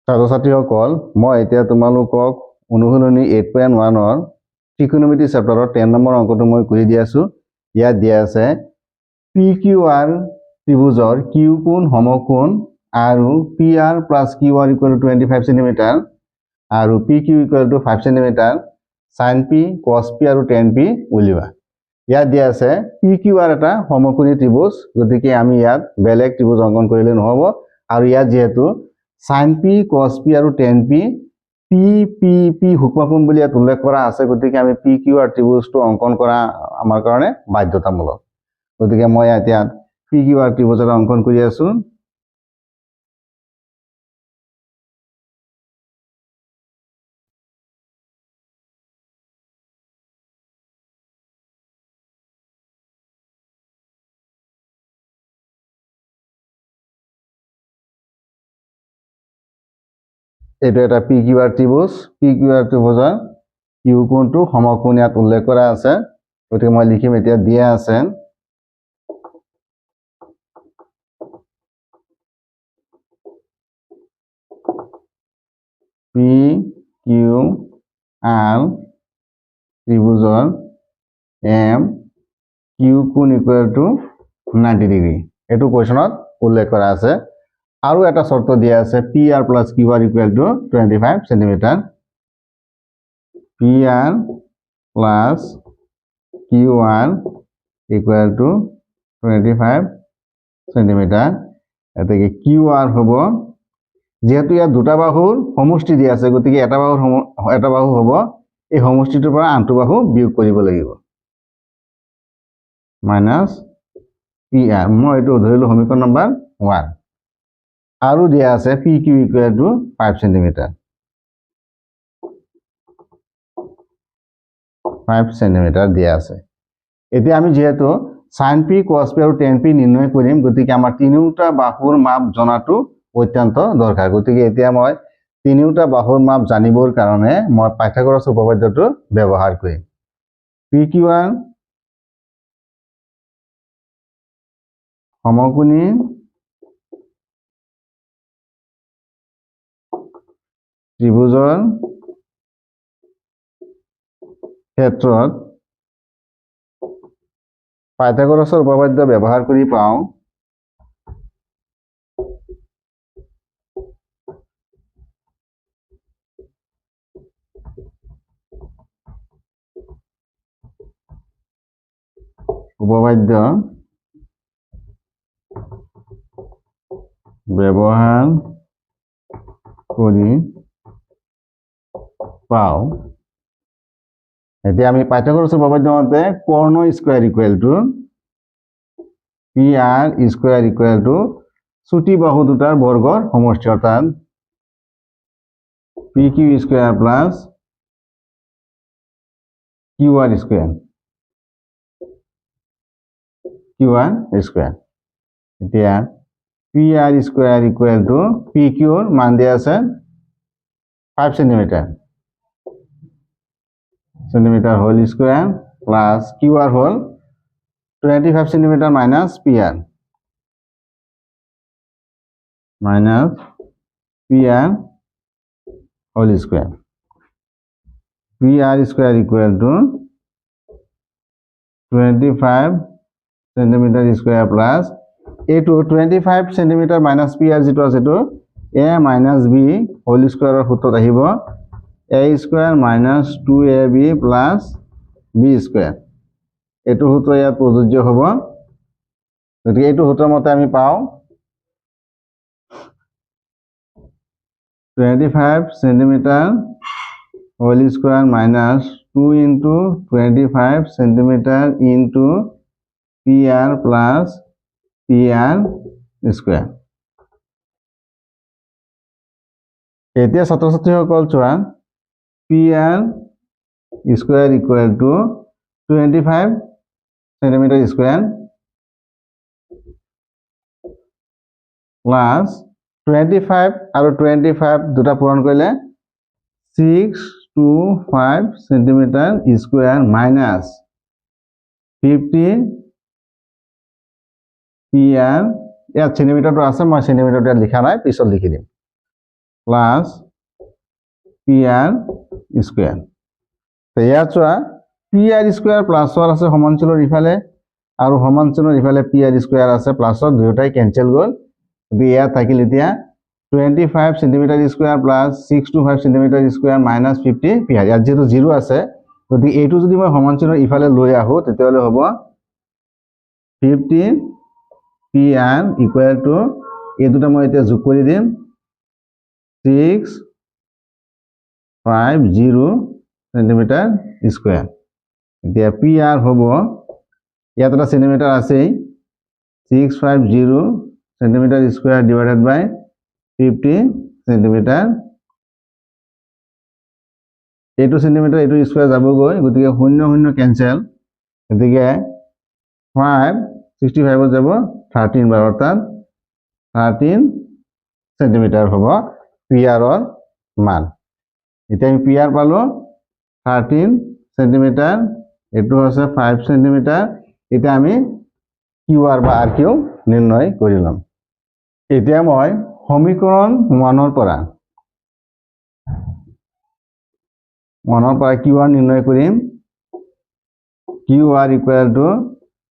ছাত্ৰ-ছাত্ৰীসকল মই এতিয়া তোমালোকক অনুশীলনী 8.1 ৰ ত্ৰিকোণমিতি চেপ্টাৰৰ 10 নম্বৰ অংকটো মই কৰি দি আছো। ইয়াত দিয়া আছে PQR ত্ৰিভুজৰ Q কোণ সমকোণ আৰু PR plus QR equal to 25 cm আৰু PQ equal to 5 cm sin P cos P আৰু tan P উলিওৱা। ইয়াত দিয়া আছে PQR এটা সমকোণী ত্ৰিভুজ, গতিকে আমি ইয়াত বেলেগ ত্ৰিভুজ অংকন কৰিলে নহব। আৰু ইয়াত যেহেতু sin P cos P আৰু tan P P সূক্ষ্মকোণ বুলি ইয়াত উল্লেখ কৰা আছে, গতিকে আমি PQR ত্ৰিভুজটো অংকন কৰা আমাৰ কাৰণে বাধ্যতামূলক। গতিকে মই ইয়াত PQR ত্ৰিভুজৰ অংকন কৰি আছো। এইটো এটা PQR ত্ৰিভুজ। PQR ত্ৰিভুজৰ Q কোণটো সমকোণ ইয়াত উল্লেখ কৰা আছে, গতিকে মই লিখিম এতিয়া দিয়া আছে PQR ত্ৰিভুজৰ MQ কোণ ইকুৱেল টু 90 ডিগ্ৰী। এইটো কোৱেশ্যনত উল্লেখ কৰা আছে। আৰু এটা শৰ্ত দিয়া আছে PR plus QR equal to 25 cm। PR plus QR equal to 25 cm। এতেকে QR হ'ব, যেহেতু ইয়াত দুটা বাহুৰ সমষ্টি দিয়া আছে, গতিকে এটা বাহু হ'ব, এই সমষ্টিটোৰ পৰা আনটো বাহু বিয়োগ কৰিব লাগিব, মাইনাছ PR। মই এইটো ধৰিলো সমীকৰণ নম্বৰ 1। আৰু দিয়া আছে PQ equal to 5 cm। 5 cm দিয়া আছে। এতিয়া আমি যেহেতু sin P cos P আৰু tan P নিৰ্ণয় কৰিম, গতিকে আমাৰ তিনিওটা বাহুৰ মাপ জনাটো অত্যন্ত দৰকাৰ। গতিকে এতিয়া মই তিনিওটা বাহুৰ মাপ জানিবৰ কাৰণে মই পাইথাগোৰাছ উপপাদ্যটো ব্যৱহাৰ কৰিম। PQR সমকোণী ত্ৰিভুজৰ ক্ষেত্ৰত পাইথাগোৰাছৰ উপপাদ্য ব্যৱহাৰ কৰি পাওঁ উপপাদ্য ব্যৱহাৰ কৰি পাওঁ। এতিয়া আমি পাইথাগোৰাছৰ উপপাদ্য মতে কৰ্ণ square equal to PR square equal to চুটি বাহু দুটাৰ বৰ্গৰ সমষ্টি, অৰ্থাৎ PQ square plus QR square. এতিয়া PR square equal to PQ মান দিয়া আছে 5 cm whole square plus QR whole 25 cm minus PR whole square. PR square equal to 25 cm square plus এইটো 25 cm মাইনাস PR যেটো আছে তো A minus B whole স্কয়াৰৰ সূত্ৰত আহিব A square minus 2AB plus B square. এইটো সূত্ৰ ইয়াত প্ৰযোজ্য হ'ব, গতিকে এইটো সূত্ৰৰ মতে আমি পাওঁ 25 cm whole square minus 2 into 25 cm into PR plus PR square. এতিয়া ছাত্ৰ-ছাত্ৰীসকল চোৱা, PR square equal to 25 cm square plus 25 আৰু 25 দুটা পূৰণ কৰিলে 625 cm স্কয়াৰ মাইনাস 50 PR। ইয়াত সেন্টিমিটাৰটো আছে, মই সেন্টিমিটাৰটো লিখা নাই, পিছত লিখি দিম। প্লাস PR স্কয়াৰ তো ইয়াত চোৱা PR স্কয়াৰ প্লাসৰ আছে সমান্তৰালৰ ইফালে আৰু সমান্তৰালৰ ইফালে PR স্কয়াৰ আছে প্লাসৰ দুয়োটাই কেনসেল গ'ল ইয়াত থাকিল এতিয়া 25 centimetre square plus 625 centimetre square minus 50 PR ইয়াত যেহেতু 0 আছে গতিকে এইটো যদি মই সমান্তৰালৰ ইফালে লৈ আহো তেতিয়াহলে হ'ব 50 PR ইকুয়াল টু এই দুটা মই এতিয়া যোগ কৰি দিম 650 সেন্টিমিটার স্কয়ার এতিয়া PR হ'ব ইয়াত এটা সেন্টিমিটার আছে 650 সেন্টিমিটার স্কয়ার ডিভাইডেড বাই 50 সেন্টিমিটার এইটো সেন্টিমিটার এইটো স্কয়ার যাব গৈ গতিকে 0 0 ক্যান্সেল গতিকে 5 65 যাব 13 বাৰ অৰ্থাৎ 13 সেন্টিমিটাৰ হ'ব PR ৰ মান এতিয়া আমি PR পালো 13 সেন্টিমিটাৰ এটো আছে 5 সেন্টিমিটাৰ এটা আমি QR বা RQ নিৰ্ণয় কৰিলাম এতিয়া মই সমীকৰণ 1 ৰ পৰা QR নিৰ্ণয় কৰিম QR equal to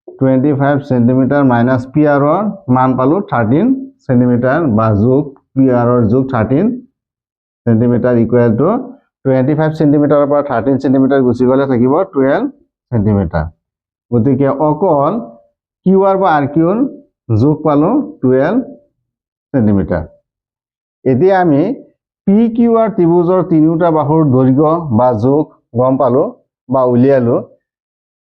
25 centimetre minus PR ৰ মান পালো 13 সেন্টিমিটাৰ বা যোগ PR ৰ যোগ 13 সেন্টিমিটাৰ ইকুয়াল টু 25 সেন্টিমিটাৰৰ পৰা 13 সেন্টিমিটাৰ গুছি গলে থাকিব 12 সেন্টিমিটাৰ গতিকে অকল QR বা RQ ৰ যোগ পালো 12 সেন্টিমিটাৰ এতিয়া আমি PQR ত্ৰিভুজৰ তিনিটা বাহুৰ দৈৰ্ঘ্য বা যোগ গম পালো বা উলিয়ালো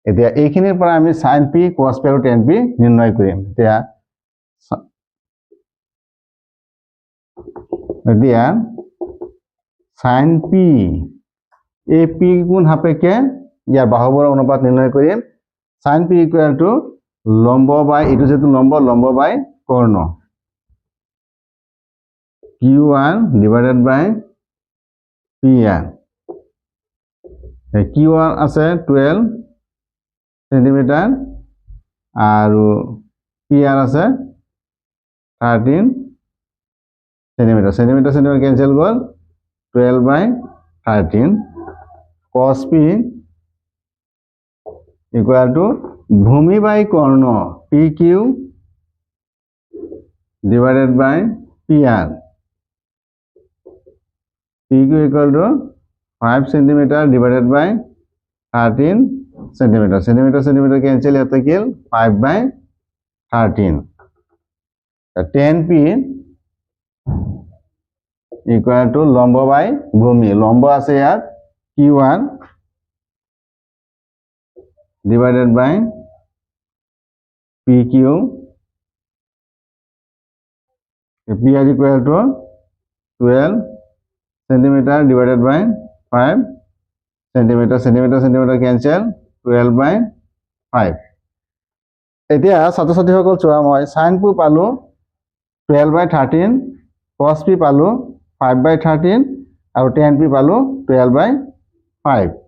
এতিয়া এইখিনিৰ পৰা আমি sin P cos P আৰু tan P নিৰ্ণয় কৰিম এতিয়া sin P এই P গুণ সাপেক্ষে ইয়াৰ বাহুবোৰৰ অনুপাত নিৰ্ণয় কৰিম sin P ইকুয়াল টু লম্ব বাই এটো যেটো লম্ব বাই কৰ্ণ QR divided by PR QR আছে 12 সেন্টিমিটাৰ আৰু PR আছে 13 সেন্টিমিটার সেন্টিমিটার ক্যান্সেল গ'ল 12 by 13 cos P equal to ভূমি বাই কৰ্ণ PQ divided by PR PQ equal to 5 centimeter divided by 13 centimeter centimeter cancel here থাকিল 5 by 13 tan P equal to লম্ব বাই ভূমি লম্ব আছে ইয়াত Q1 divided by PQ PR equal to 12 centimeter divided by 5 centimeter cancel 12 by 5 এতিয়া ছাত্ৰ ছাত্ৰীসকল চোৱা মই sin P পালো 12 by 13 cos P পালো 5 by 13 আৰু tan P পালো 12 by 5